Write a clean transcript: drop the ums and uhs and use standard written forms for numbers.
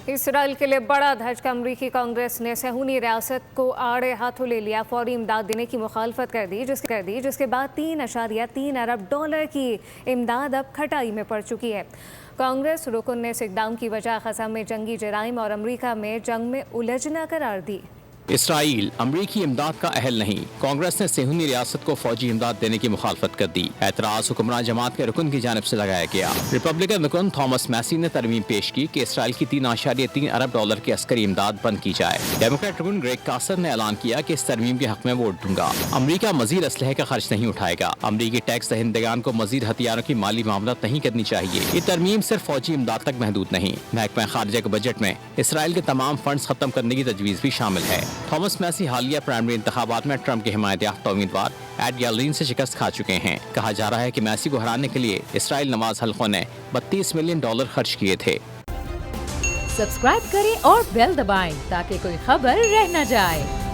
Israel के लिए बड़ा धचका। अमरीकी कांग्रेस ने सेहूनी रियासत को आड़े हाथों ले लिया, फौरी इमदाद देने की मुखालफत कर दी, जिसके बाद $3.3 अरब की इमदाद अब खटाई में पड़ चुकी है। कांग्रेस रुकन ने इस इक़दाम की वजह ग़ज़ा में जंगी जराइम और अमरीका में जंग में उलझना करार दी। इसराइल अमरीकी इमदाद का अहल नहीं, कांग्रेस ने सेहूनी रियासत को फौजी इमदाद देने की मुखालफत कर दी। एतराज़ हुक्मरान जमात के रुकन की जानिब से लगाया गया। रिपब्लिकन रुकन थॉमस मैसी ने तरमीम पेश की कि इसराइल की $3.3 अरब की अस्करी इमदाद बंद की जाए। डेमोक्रेट रुकन ग्रेग कासर ने ऐलान किया कि इस तरमीम के हक में वोट दूंगा। अमरीका मजीद असलहे का खर्च नहीं उठाएगा। अमरीकी टैक्स दहिंदगान को मजीद हथियारों की माली मामलात नहीं करनी चाहिए। ये तरमीम सिर्फ फौजी इमदाद तक महदूद नहीं, महकमा खारजा के बजट में इसराइल के तमाम फंड्स खत्म करने की तजवीज़ भी शामिल है। थॉमस मैसी हालिया प्राइमरी इंतखाबात में ट्रंप के हिमायत याफ्ता उम्मीदवार एड यालीन से शिकस्त खा चुके हैं। कहा जा रहा है कि मैसी को हराने के लिए इसराइल नवाज हल्कों ने $32 मिलियन खर्च किए थे। सब्सक्राइब करें और बेल दबाएं ताकि कोई खबर रह न जाए।